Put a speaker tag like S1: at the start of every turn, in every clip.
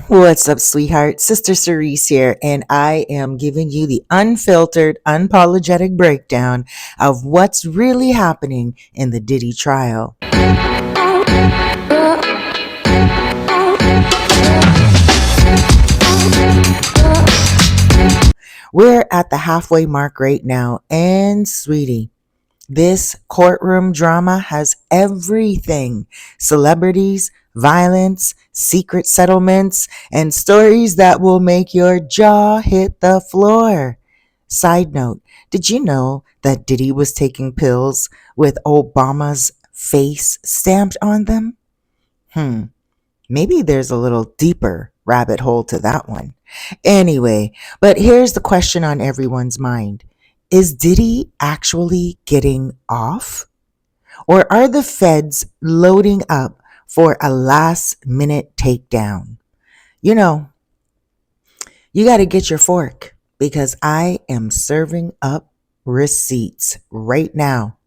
S1: What's up, sweetheart? Sister Cerise here, and I am giving you the unfiltered, unapologetic breakdown of what's really happening in the Diddy trial. We're at the halfway mark right now, and sweetie, this courtroom drama has everything: celebrities, violence, secret settlements, and stories that will make your jaw hit the floor. Side note, did you know that Diddy was taking pills with Obama's face stamped on them? Hmm, maybe there's a little deeper rabbit hole to that one. Anyway, but here's the question on everyone's mind. Is Diddy actually getting off? Or are the feds loading up for a last minute takedown? You know, you got to get your fork because I am serving up receipts right now.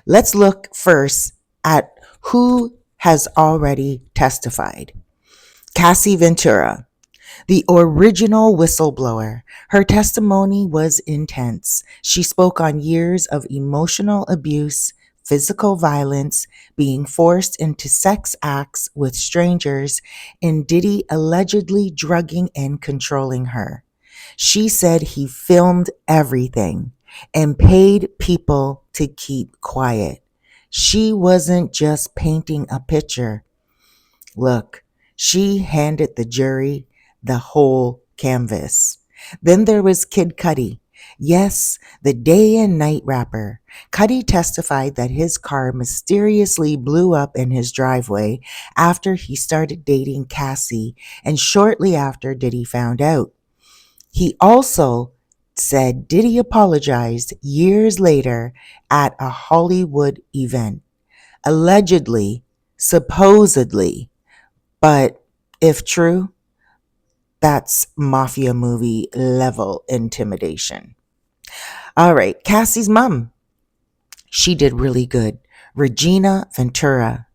S1: Let's look first at who has already testified. Cassie Ventura, the original whistleblower. Her testimony was intense. She spoke on years of emotional abuse, physical violence, being forced into sex acts with strangers, and Diddy allegedly drugging and controlling her. She said he filmed everything and paid people to keep quiet. She wasn't just painting a picture. Look, she handed the jury the whole canvas. Then there was Kid Cudi. Yes, the day and night rapper. Cudi testified that his car mysteriously blew up in his driveway after he started dating Cassie, and shortly after Diddy found out. He also said Diddy apologized years later at a Hollywood event. Allegedly, supposedly, but if true, that's mafia movie level intimidation. All right, Cassie's mom. She did really good. Regina Ventura.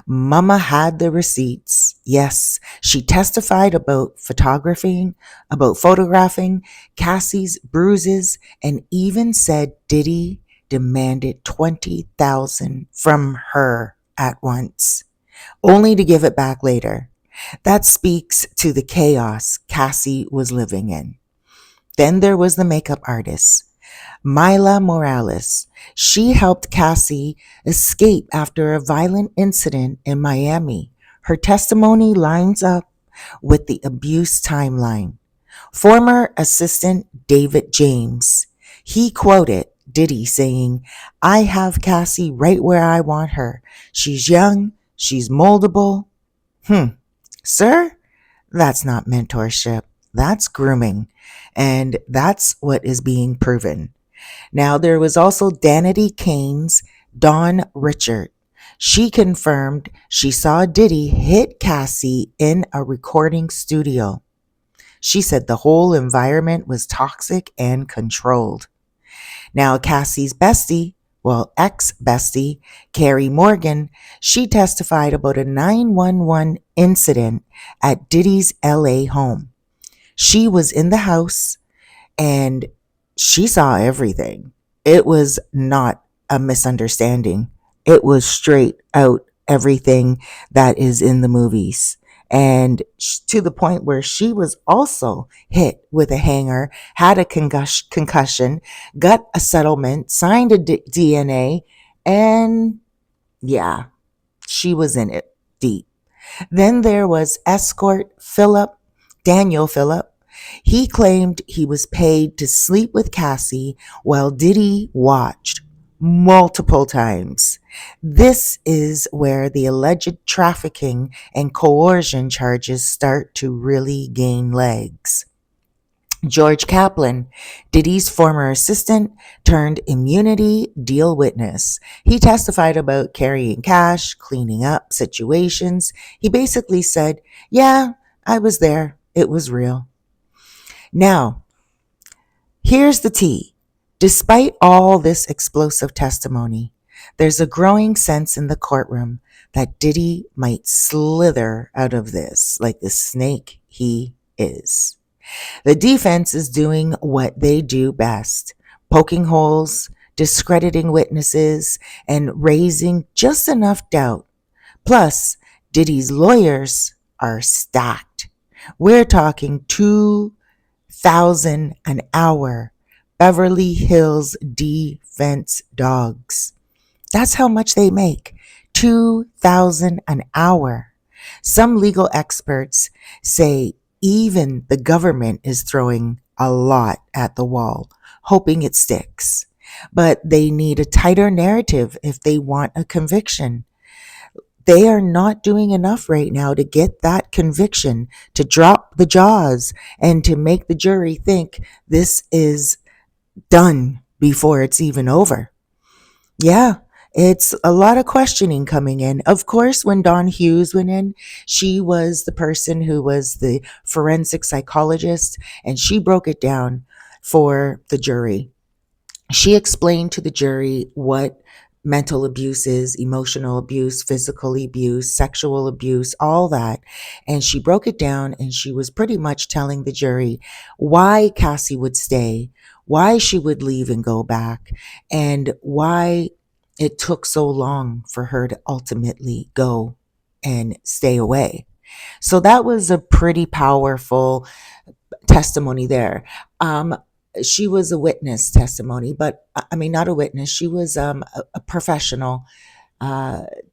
S1: Mama had the receipts. Yes, she testified about photographing Cassie's bruises, and even said Diddy demanded 20,000 from her at once, only to give it back later. That speaks to the chaos Cassie was living in. Then there was the makeup artist, Myla Morales. She helped Cassie escape after a violent incident in Miami. Her testimony lines up with the abuse timeline. Former assistant David James, he quoted Diddy saying, "I have Cassie right where I want her. She's young, she's moldable." Sir, that's not mentorship. That's grooming. And that's what is being proven. Now, there was also Danity Kane's Dawn Richard. She confirmed she saw Diddy hit Cassie in a recording studio. She said the whole environment was toxic and controlled. Now, Cassie's bestie, ex-bestie, Carrie Morgan, she testified about a 911 incident at Diddy's LA home. She was in the house and she saw everything. It was not a misunderstanding. It was straight out everything that is in the movies. And to the point where she was also hit with a hanger, had a concussion, got a settlement, signed a DNA, and yeah, she was in it deep. Then there was Escort Daniel Phillip. He claimed he was paid to sleep with Cassie while Diddy watched multiple times. This is where the alleged trafficking and coercion charges start to really gain legs. George Kaplan, Diddy's former assistant turned immunity deal witness. He testified about carrying cash, cleaning up situations. He basically said, "Yeah, I was there. It was real." Now, here's the tea. Despite all this explosive testimony, There's a growing sense in the courtroom that Diddy might slither out of this like the snake he is. The defense is doing what they do best, poking holes, discrediting witnesses, and raising just enough doubt. Plus, Diddy's lawyers are stacked. We're talking 2,000 an hour Beverly Hills defense dogs. That's how much they make. 2,000 an hour. Some legal experts say even the government is throwing a lot at the wall, hoping it sticks. But they need a tighter narrative if they want a conviction. They are not doing enough right now to get that conviction, to drop the jaws, and to make the jury think this is done before it's even over. Yeah, it's a lot of questioning coming in. Of course, when Dawn Hughes went in, she was the person who was the forensic psychologist, and she broke it down for the jury. She explained to the jury what mental abuse is, emotional abuse, physical abuse, sexual abuse, all that. And she broke it down, and she was pretty much telling the jury why Cassie would stay, why she would leave and go back, and why it took so long for her to ultimately go and stay away. So that was a pretty powerful testimony there. Um, she was a witness testimony, but I mean, not a witness. She was a professional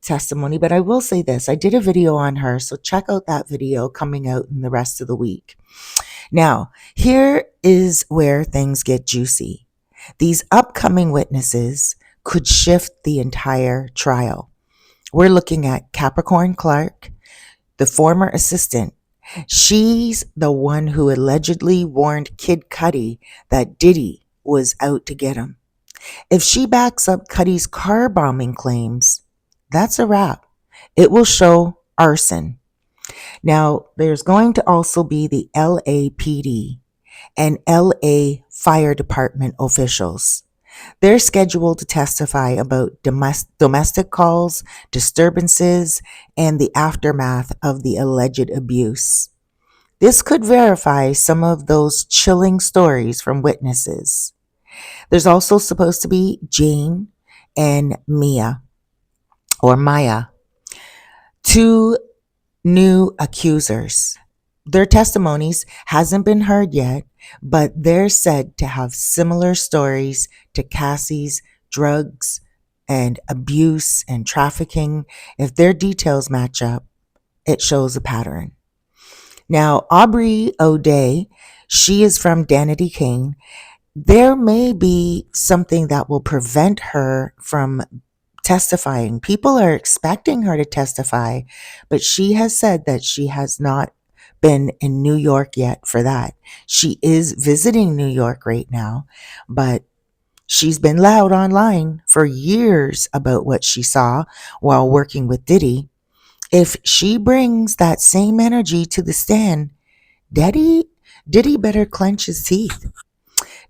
S1: testimony. But I will say this, I did a video on her. So check out that video coming out in the rest of the week. Now, here is where things get juicy. These upcoming witnesses could shift the entire trial. We're looking at Capricorn Clark, the former assistant. She's the one who allegedly warned Kid Cudi that Diddy was out to get him. If she backs up Cudi's car bombing claims, that's a wrap. It will show arson. Now, there's going to also be the LAPD and LA Fire Department officials. They're scheduled to testify about domestic calls, disturbances, and the aftermath of the alleged abuse. This could verify some of those chilling stories from witnesses. There's also supposed to be Jane and Mia, or Maya, two new accusers. Their testimonies hasn't been heard yet, but they're said to have similar stories to Cassie's drugs and abuse and trafficking. If their details match up, it shows a pattern. Now, Aubrey O'Day, she is from Danity Kane. There may be something that will prevent her from testifying. People are expecting her to testify, but she has said that she has not been in New York yet for that. She is visiting New York right now, but she's been loud online for years about what she saw while working with Diddy. If she brings that same energy to the stand, Diddy better clench his teeth.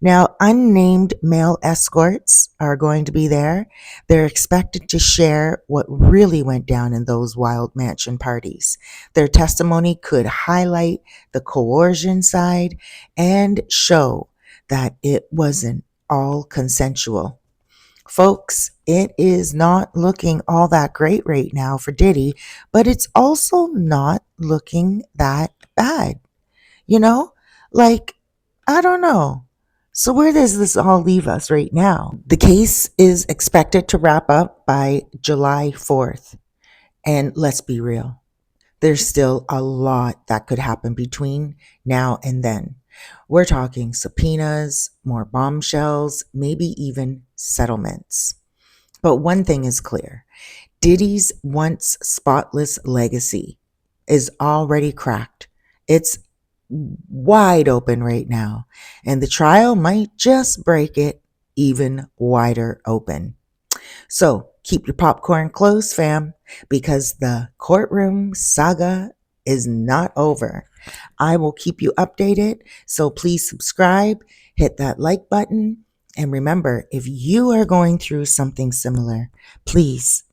S1: Now, unnamed male escorts are going to be there. They're expected to share what really went down in those wild mansion parties. Their testimony could highlight the coercion side and show that it wasn't all consensual. Folks, it is not looking all that great right now for Diddy, but it's also not looking that bad. You know, like, I don't know. So where does this all leave us right now? The case is expected to wrap up by July 4th. And let's be real, there's still a lot that could happen between now and then. We're talking subpoenas, more bombshells, maybe even settlements. But one thing is clear, Diddy's once spotless legacy is already cracked. It's wide open right now, and the trial might just break it even wider open. So keep your popcorn close, fam, because the courtroom saga is not over. I will keep you updated, so please subscribe, hit that like button, And remember, if you are going through something similar, please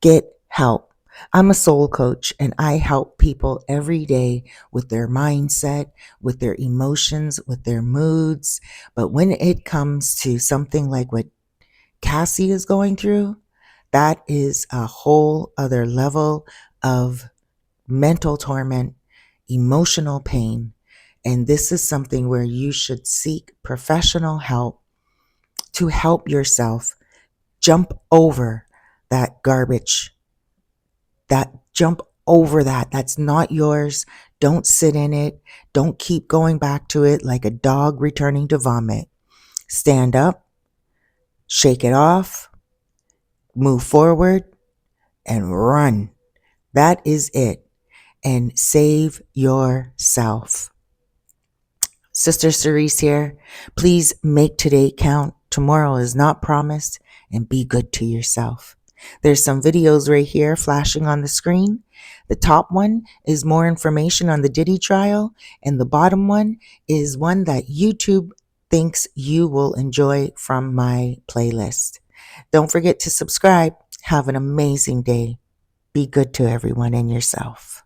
S1: get help. I'm a soul coach and I help people every day with their mindset, with their emotions, with their moods. But when it comes to something like what Cassie is going through, that is a whole other level of mental torment, emotional pain. And this is something where you should seek professional help to help yourself jump over that garbage, jump over that. That's not yours. Don't sit in it. Don't keep going back to it like a dog returning to vomit. Stand up, shake it off, move forward, and run. That is it. And save yourself. Sister Cerise here. Please make today count. Tomorrow is not promised, and be good to yourself. There's some videos right here flashing on the screen. The top one is more information on the Diddy trial, and the bottom one is one that YouTube thinks you will enjoy from my playlist. Don't forget to subscribe. Have an amazing day. Be good to everyone and yourself.